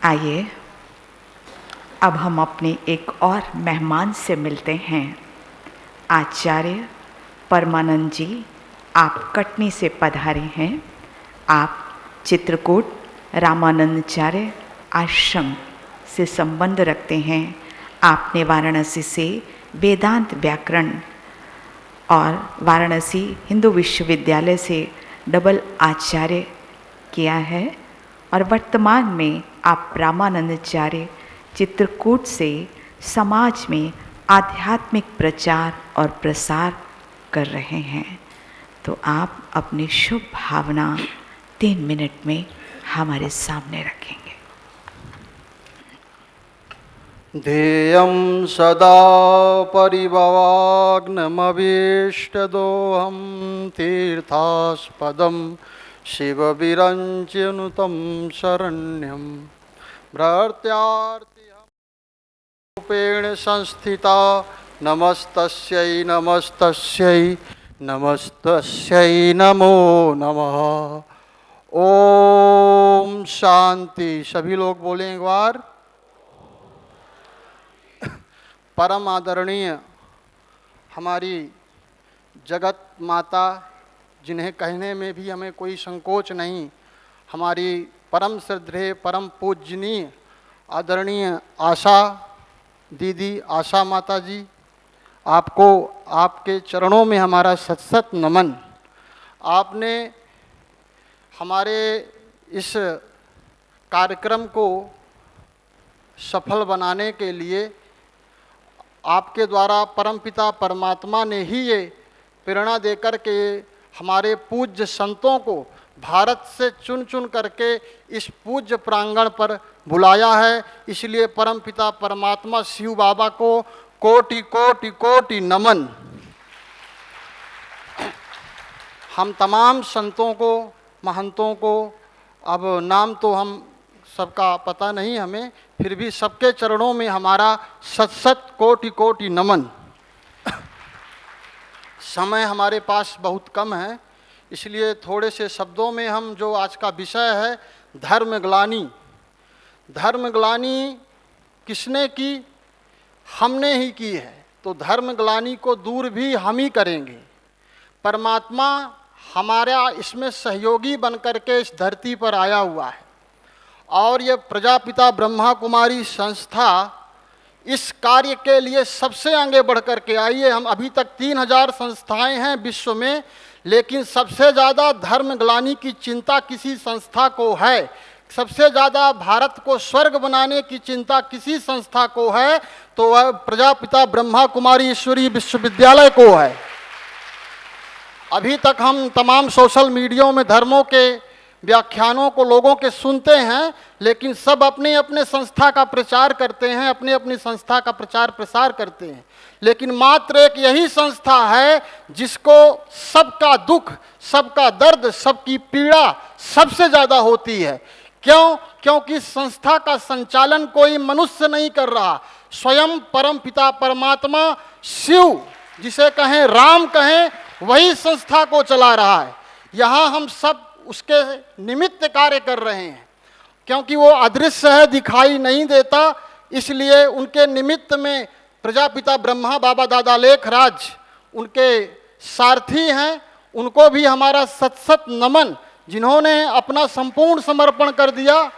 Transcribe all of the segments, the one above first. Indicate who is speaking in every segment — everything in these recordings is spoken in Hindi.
Speaker 1: आइए अब हम अपने एक और मेहमान से मिलते हैं। आचार्य परमानंद जी, आप कटनी से पधारे हैं। आप चित्रकूट रामानंदाचार्य आश्रम से संबंध रखते हैं। आपने वाराणसी से वेदांत व्याकरण और वाराणसी हिंदू विश्वविद्यालय से डबल आचार्य किया है और वर्तमान में आप रामानंदाचार्य चित्रकूट से समाज में आध्यात्मिक प्रचार और प्रसार कर रहे हैं। तो आप अपनी शुभ भावना 3 मिनट में हमारे सामने रखेंगे।
Speaker 2: ध्येयं सदा परिभवाग्नमभीष्टदोहं तीर्थास्पदं शिवविरञ्चनुतं शरण्यं भ्रात्यार्तिरूपेण संस्थिता नमस्तस्यै नमस्तस्यै नमस्तस्यै नमो नमः। ओम शांति। सभी लोग बोलें एक बार। परम आदरणीय हमारी जगत माता, जिन्हें कहने में भी हमें कोई संकोच नहीं, हमारी परम श्रद्धेय परम पूजनीय आदरणीय आशा दीदी, आशा माता जी, आपको आपके चरणों में हमारा सत सत नमन। आपने हमारे इस कार्यक्रम को सफल बनाने के लिए आपके द्वारा परमपिता परमात्मा ने ही ये प्रेरणा देकर के हमारे पूज्य संतों को भारत से चुन चुन करके इस पूज्य प्रांगण पर बुलाया है। इसलिए परमपिता परमात्मा शिव बाबा को कोटि कोटि कोटि नमन। हम तमाम संतों को, महंतों को, अब नाम तो हम सबका पता नहीं हमें, फिर भी सबके चरणों में हमारा सत सत कोटि कोटि नमन। समय हमारे पास बहुत कम है, इसलिए थोड़े से शब्दों में हम जो आज का विषय है धर्मग्लानि। धर्मग्लानि किसने की? हमने ही की है। तो धर्मग्लानि को दूर भी हम ही करेंगे। परमात्मा हमारा इसमें सहयोगी बनकर के इस धरती पर आया हुआ है और ये प्रजापिता ब्रह्मा कुमारी संस्था इस कार्य के लिए सबसे आगे बढ़ कर के आई है। हम अभी तक 3000 संस्थाएं हैं विश्व में, लेकिन सबसे ज़्यादा धर्मग्लानि की चिंता किसी संस्था को है, सबसे ज़्यादा भारत को स्वर्ग बनाने की चिंता किसी संस्था को है, तो वह प्रजापिता ब्रह्मा कुमारी ईश्वरीय विश्वविद्यालय को है। अभी तक हम तमाम सोशल मीडिया में धर्मों के व्याख्यानों को लोगों के सुनते हैं, लेकिन सब अपने अपने संस्था का प्रचार करते हैं, अपनी अपनी संस्था का प्रचार प्रसार करते हैं, लेकिन मात्र एक यही संस्था है जिसको सबका दुख, सबका दर्द, सबकी पीड़ा सबसे ज़्यादा होती है। क्यों? क्योंकि संस्था का संचालन कोई मनुष्य नहीं कर रहा, स्वयं परम पिता परमात्मा शिव, जिसे कहें राम कहें, वही संस्था को चला रहा है। यहाँ हम सब उसके निमित्त कार्य कर रहे हैं, क्योंकि वो अदृश्य है, दिखाई नहीं देता, इसलिए उनके निमित्त में प्रजापिता ब्रह्मा बाबा दादा लेखराज उनके सारथी हैं। उनको भी हमारा सत सत नमन, जिन्होंने अपना संपूर्ण समर्पण कर दिया।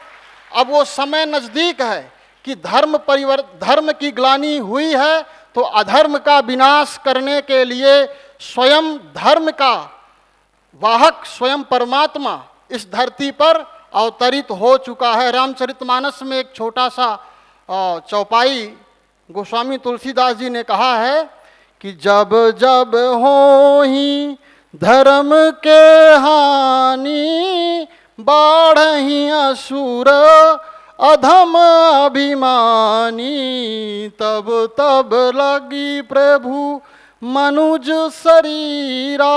Speaker 2: अब वो समय नज़दीक है कि धर्म की ग्लानि हुई है, तो अधर्म का विनाश करने के लिए स्वयं धर्म का वाहक स्वयं परमात्मा इस धरती पर अवतरित हो चुका है। रामचरितमानस में एक छोटा सा चौपाई गोस्वामी तुलसीदास जी ने कहा है कि जब जब होही धर्म के हानि, बाढ़ही असुर अधम अभिमानी, तब तब लगी प्रभु मनुज शरीरा।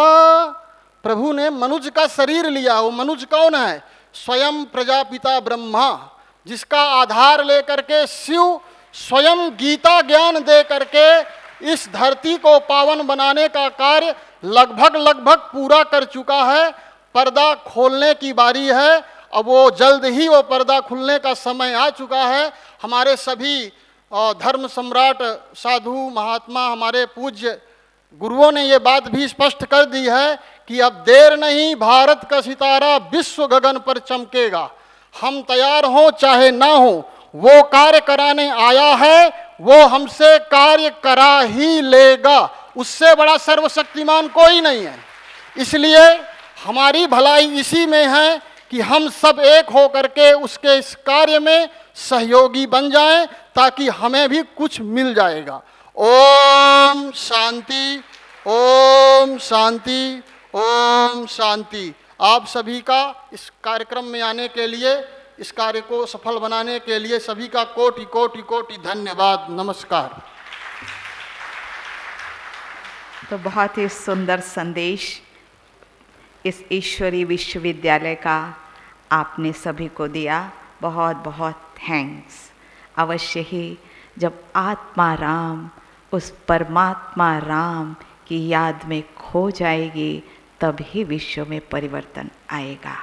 Speaker 2: प्रभु ने मनुज का शरीर लिया। वो मनुज कौन है? स्वयं प्रजापिता ब्रह्मा, जिसका आधार लेकर के शिव स्वयं गीता ज्ञान दे करके इस धरती को पावन बनाने का कार्य लगभग पूरा कर चुका है। पर्दा खोलने की बारी है। अब वो जल्द ही वो पर्दा खुलने का समय आ चुका है। हमारे सभी धर्म सम्राट साधु महात्मा हमारे पूज्य गुरुओं ने ये बात भी स्पष्ट कर दी है कि अब देर नहीं, भारत का सितारा विश्व गगन पर चमकेगा। हम तैयार हों चाहे ना हो, वो कार्य कराने आया है, वो हमसे कार्य करा ही लेगा। उससे बड़ा सर्वशक्तिमान कोई नहीं है। इसलिए हमारी भलाई इसी में है कि हम सब एक हो करके उसके इस कार्य में सहयोगी बन जाएं, ताकि हमें भी कुछ मिल जाएगा। ओम शांति, ओम शांति, ओम शांति। आप सभी का इस कार्यक्रम में आने के लिए, इस कार्य को सफल बनाने के लिए सभी का कोटि कोटि कोटि धन्यवाद। नमस्कार।
Speaker 1: तो बहुत ही सुंदर संदेश इस ईश्वरीय विश्वविद्यालय का आपने सभी को दिया। बहुत बहुत थैंक्स। अवश्य ही जब आत्मा राम उस परमात्मा राम की याद में खो जाएगी, तभी विश्व में परिवर्तन आएगा।